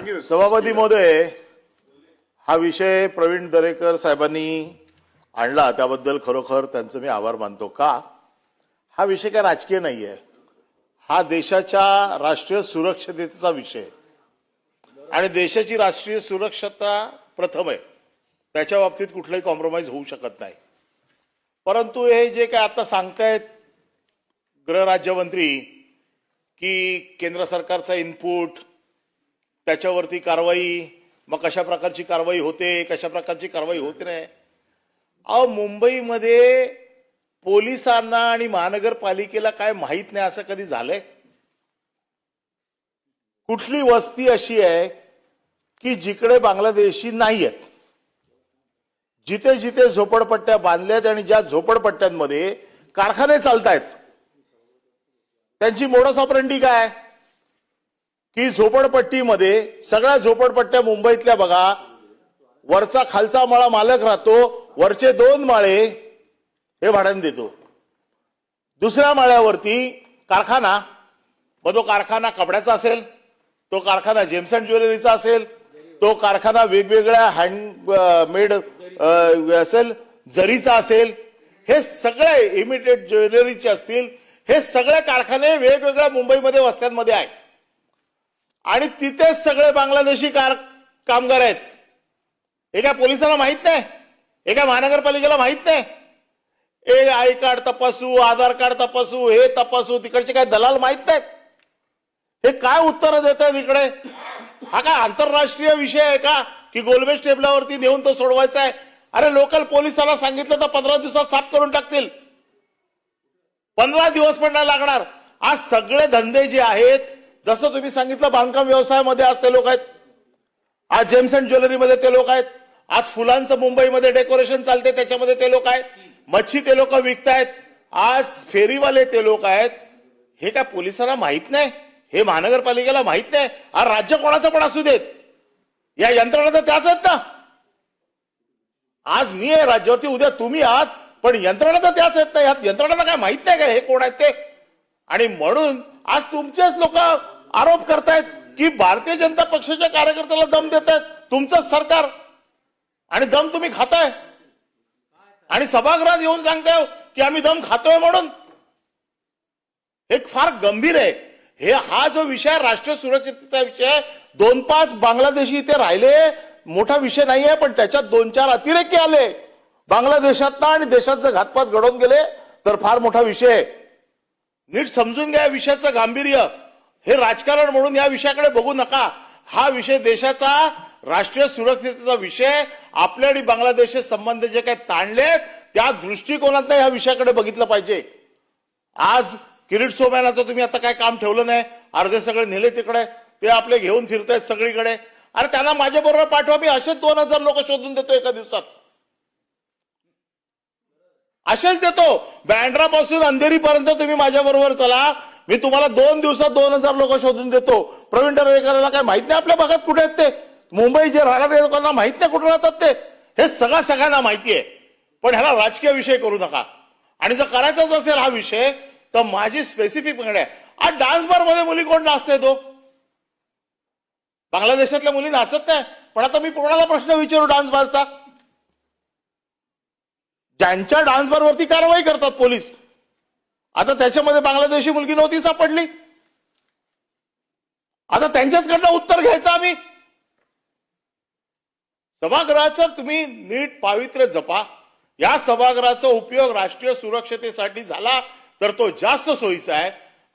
सभापती महोदय, हा विषय प्रवीण दरेकर साहेबांनी आणला त्याबद्दल खरोखर त्यांचे मी आभार मानतो। का हा विषय काय राजकीय नाहीये, हा देशाच्या राष्ट्रीय सुरक्षतेचा विषय आणि देशाची राष्ट्रीय सुरक्षता प्रथम आहे, त्याच्या बाबतीत कुठलाही कॉम्प्रोमाइज होऊ शकत नाही। परंतु हे जे काय आता सांगतायत गृहराज्यमंत्री की केंद्र सरकारचा इनपुट, त्याच्यावरती कारवाई, मग कशा प्रकारची कारवाई होते, कशा प्रकारची कारवाई होत नाही। अहो, मुंबईमध्ये पोलिसांना आणि महानगरपालिकेला काय माहित नाही असं कधी झालंय? कुठली वस्ती अशी आहे की जिकडे बांगलादेशी नाहीयेत? जिथे जिथे झोपडपट्ट्या बांधल्यात आणि ज्या झोपडपट्ट्यांमध्ये कारखाने चालतायत, त्यांची मोडस ऑपरेंडी काय की झोपडपट्टीमध्ये सगळ्या झोपडपट्ट्या मुंबईतल्या बघा, वरचा खालचा माळा मालक राहतो, वरचे 2 माळे हे भाड्याने देतो, दुसऱ्या माळ्यावरती कारखाना, मग तो कारखाना कपड्याचा असेल, तो कारखाना जेम्स अँड ज्वेलरीचा असेल, तो कारखाना वेगवेगळ्या हँडमेड असेल, जरीचा असेल, हे सगळे इमिटेड ज्वेलरीचे असतील, हे सगळे कारखाने वेगवेगळ्या मुंबईमध्ये वस्त्यांमध्ये आहेत आणि तिथेच सगळे बांगलादेशी कामगार आहेत। हे काय पोलिसांना माहित नाही? हे काय महानगरपालिकेला माहित नाही? एक आय कार्ड तपासू, आधार कार्ड तपासू, हे तपासू, तिकडचे काय दलाल माहित नाहीत? हे काय उत्तर देत आहेत इकडे? हा काय आंतरराष्ट्रीय विषय आहे का की गोलमेज टेबलावरती नेऊन तो सोडवायचा आहे? अरे लोकल पोलिसांना सांगितलं तर 15 दिवसात साफ करून टाकतील, 15 दिवस पण नाही लागणार। आज सगळे धंदे जे आहेत, जसं तुम्ही सांगितलं बांधकाम व्यवसायामध्ये आज ते लोक आहेत, आज जेम्स अँड ज्वेलरीमध्ये ते लोक आहेत, आज फुलांचं मुंबईमध्ये डेकोरेशन चालते त्याच्यामध्ये ते लोक आहेत, मच्छी ते लोक विकतायत, आज फेरीवाले ते लोक आहेत। हे काय पोलिसांना माहित नाही? हे महानगरपालिकेला माहित नाही? आज राज्य कोणाचं पण असू देत, या यंत्रणा तर त्याच आहेत ना। आज मी आहे राज्यावरती, उद्या तुम्ही आहात, पण यंत्रणा तर त्याच आहेत ना। यात यंत्रणांना काय माहित नाही का हे कोण आहेत ते? आणि म्हणून आज तुमचेच लोक आरोप करतायत की भारतीय जनता पक्षाच्या कार्यकर्त्याला दम देत आहेत तुमचं सरकार, आणि दम तुम्ही खाताय आणि सभागृहात येऊन सांगताय की आम्ही दम खातोय म्हणून। हे फार गंभीर आहे। हा जो विषय राष्ट्रीय सुरक्षेचा विषय, 2-5 बांगलादेशी इथे राहिले मोठा विषय नाही आहे, पण त्याच्यात 2-4 अतिरेकी आले बांगलादेशात आणि देशात जर घातपात घडवून गेले तर फार मोठा विषय आहे। नीट समजून घ्या विषयाचं गांभीर्य। हे राजकारण म्हणून या विषयाकडे बघू नका। हा विषय देशाचा राष्ट्रीय सुरक्षेचा विषय, आपल्या आणि बांगलादेशचे संबंध जे काही ताणले त्या दृष्टिकोनातून या विषयाकडे बघितलं पाहिजे। आज किरीट सोमय्यांना तर तुम्ही आता काय काम ठेवलं नाही, अर्धे सगळे नेले तिकडे, ते आपले घेऊन फिरतायत सगळीकडे। अरे त्यांना माझ्या बरोबर पाठवा, मी असेच 2000 लोक शोधून देतो एका दिवसात, असेच देतो। बँड्रापासून अंधेरीपर्यंत तुम्ही माझ्या बरोबर चला, मी तुम्हाला 2 दिवसात 2000 लोक शोधून देतो। प्रवीण दरेकरला काय माहित नाही आपल्या भागात कुठे आहेत ते? मुंबई जे राहणारे लोकांना माहित नाही कुठे राहतात ते? हे सगळ्यांना माहिती आहे, पण ह्याला राजकीय विषय करू नका। आणि जर करायचाच असेल हा विषय तर माझी स्पेसिफिक मागणी आहे, आज डान्स बार मध्ये मुली कोण नाचते? तो बांगलादेशातल्या मुली नाचत नाही, पण आता मी कोणाला प्रश्न विचारू डान्स बारचा? ज्यांच्या डान्स बारवरती कारवाई करतात पोलीस, आता त्याच्यामध्ये बांगलादेशी मुलगी नव्हती सापडली, आता त्यांच्याचकडनं उत्तर घ्यायचं आम्ही। सभागृहाचं तुम्ही नीट पावित्र्य जपा। या सभागृहाचा उपयोग राष्ट्रीय सुरक्षतेसाठी झाला तर तो जास्त सोयीचा आहे,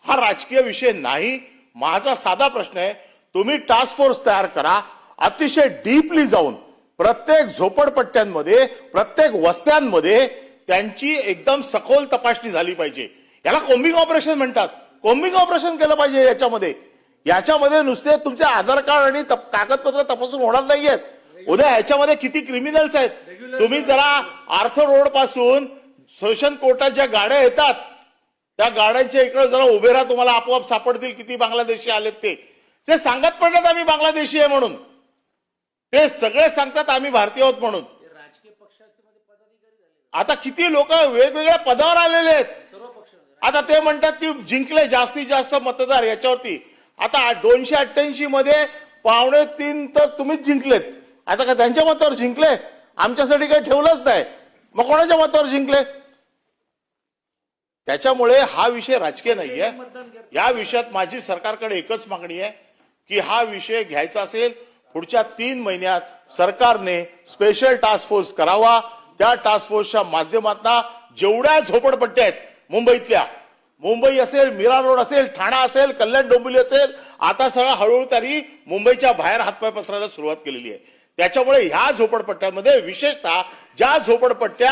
हा राजकीय विषय नाही। माझा साधा प्रश्न आहे, तुम्ही टास्क फोर्स तयार करा, अतिशय डीपली जाऊन प्रत्येक झोपडपट्ट्यांमध्ये, प्रत्येक वस्त्यांमध्ये त्यांची एकदम सखोल तपासणी झाली पाहिजे। याला कोम्बिंग ऑपरेशन म्हणतात। कोम्बिंग ऑपरेशन केलं पाहिजे याच्यामध्ये नुसते तुमचे आधार कार्ड आणि कागदपत्र तपासून होणार नाहीयेत। उद्या ह्याच्यामध्ये किती क्रिमिनल्स आहेत, तुम्ही जरा आर्थर रोड पासून सेशन कोर्टात ज्या गाड्या येतात त्या गाड्यांच्या इकडे जरा उभे राहा, तुम्हाला आपोआप सापडतील किती बांगलादेशी आलेत ते सांगत पण नाहीत आम्ही बांगलादेशी आहे म्हणून, ते सगळे सांगतात आम्ही भारतीय आहोत म्हणून। आता किती लोक वेगवेगळ्या पदावर आलेले आहेत, आता ते म्हणतात की जिंकले जास्तीत जास्त मतदार याच्यावरती। आता 288 मध्ये 3:15 तर तुम्हीच जिंकलेत. आता का त्यांच्या मतावर जिंकले? आमच्यासाठी काही ठेवलंच नाही, मग कोणाच्या मतावर जिंकले? त्याच्यामुळे हा विषय राजकीय नाहीये. या विषयात माझी सरकारकडे एकच मागणी आहे की हा विषय घ्यायचा असेल पुढच्या 3 महिन्यात सरकारने स्पेशल टास्क फोर्स करावा. त्या टास्क फोर्सच्या माध्यमातून जेवढ्या झोपडपट्ट्या आहेत मुंबईतल्या, मुंबई असेल, मीरा रोड असेल, ठाणा असेल, कल्याण डोंबिवली असेल, आता सगळं हळूहळू त्यांनी मुंबईच्या बाहेर हातपाय पसरायला सुरुवात केलेली आहे. त्याच्यामुळे ह्या झोपडपट्ट्यामध्ये विशेषतः ज्या झोपडपट्ट्या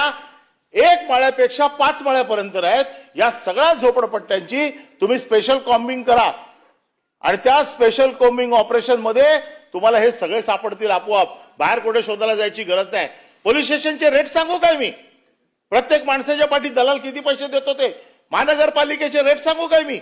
1 माळ्यापेक्षा 5 माळ्यापर्यंत आहेत, या सगळ्या झोपडपट्ट्यांची तुम्ही स्पेशल कॉम्बिंग करा आणि त्या स्पेशल कॉम्बिंग ऑपरेशन मध्ये तुम्हाला हे सगळे सापडतील आपोआप. बाहेर कुठे शोधायला जायची गरज नाही. पोलीस स्टेशनचे रेट सांगू काय मी? प्रत्येक माणसाच्या पाठी दलाल किती पैसे देतो ते? महानगरपालिकेचे रेट सांगू काय मी?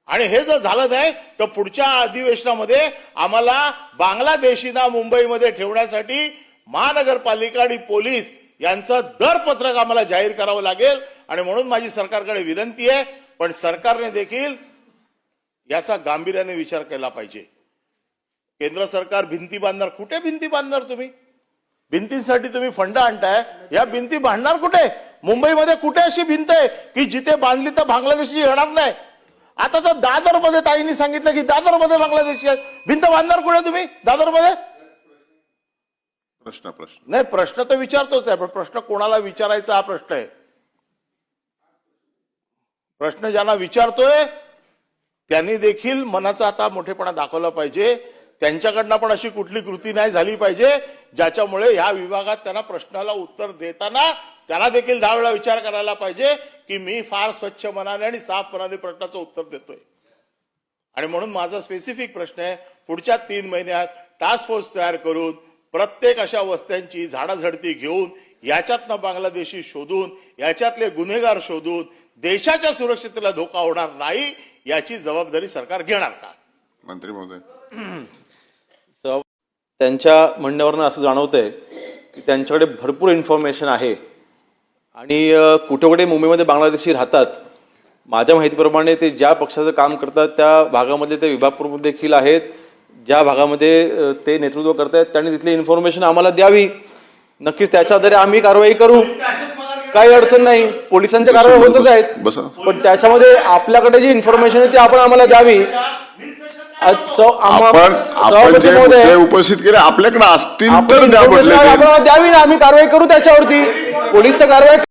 आणि हे जर झालं नाही तर पुढच्या अधिवेशनामध्ये आम्हाला बांगलादेशींना मुंबईमध्ये ठेवण्यासाठी महानगरपालिका आणि पोलीस यांचं दरपत्रक आम्हाला जाहीर करावं लागेल. आणि म्हणून माझी सरकारकडे विनंती आहे, पण सरकारने देखील याचा गांभीर्याने विचार केला पाहिजे. केंद्र सरकार भिंती बांधणार, कुठे भिंती बांधणार तुम्ही? भिंतींसाठी तुम्ही फंड आणताय, या भिंती बांधणार कुठे? मुंबईमध्ये कुठे अशी भिंत आहे की जिथे बांधली तर बांगलादेशी येणार नाही? आता तर दादरमध्ये ताईंनी सांगितलं की दादरमध्ये बांगलादेशी आहेत, भिंत बांधणार कुठे तुम्ही दादरमध्ये? प्रश्न नाही, प्रश्न तर विचारतोच आहे, पण प्रश्न कोणाला विचारायचा हा प्रश्न आहे. प्रश्न ज्यांना विचारतोय त्यांनी देखील मनाचा आता मोठेपणा दाखवला पाहिजे. त्यांच्याकडनं पण अशी कुठली कृती नाही झाली पाहिजे ज्याच्यामुळे या विभागात त्यांना प्रश्नाला उत्तर देताना त्यांना देखील 10 वेळा विचार करायला पाहिजे की मी फार स्वच्छ मनाने आणि साफ मनाने प्रश्नाचं उत्तर देतोय. आणि म्हणून माझा स्पेसिफिक प्रश्न आहे, पुढच्या 3 महिन्यात टास्क फोर्स तयार करून प्रत्येक अशा वस्त्यांची झाडाझडती घेऊन याच्यातनं बांगलादेशी शोधून, याच्यातले गुन्हेगार शोधून देशाच्या सुरक्षिततेला धोका होणार नाही याची जबाबदारी सरकार घेणार का? मंत्री महोदय, त्यांच्या म्हणण्यावरनं असं जाणवतंय की त्यांच्याकडे भरपूर इन्फॉर्मेशन आहे आणि कुठे कुठे मुंबईमध्ये बांगलादेशी राहतात. माझ्या माहितीप्रमाणे ते ज्या पक्षाचं काम करतात त्या भागामध्ये ते विभाग प्रमुख देखील आहेत. ज्या भागामध्ये ते नेतृत्व करतायत त्यांनी तिथली इन्फॉर्मेशन आम्हाला द्यावी. नक्कीच त्याच्या आधारे आम्ही कारवाई करू, काही अडचण नाही. पोलिसांच्या कारवाई होतच आहेत, पण त्याच्यामध्ये आपल्याकडे जी इन्फॉर्मेशन आहे ती आपण आम्हाला द्यावी. आपण जे उपस्थित केले आपल्याकडे असतील तर द्यावी ना, आम्ही कारवाई करू त्याच्यावरती. पोलीस तर कारवाई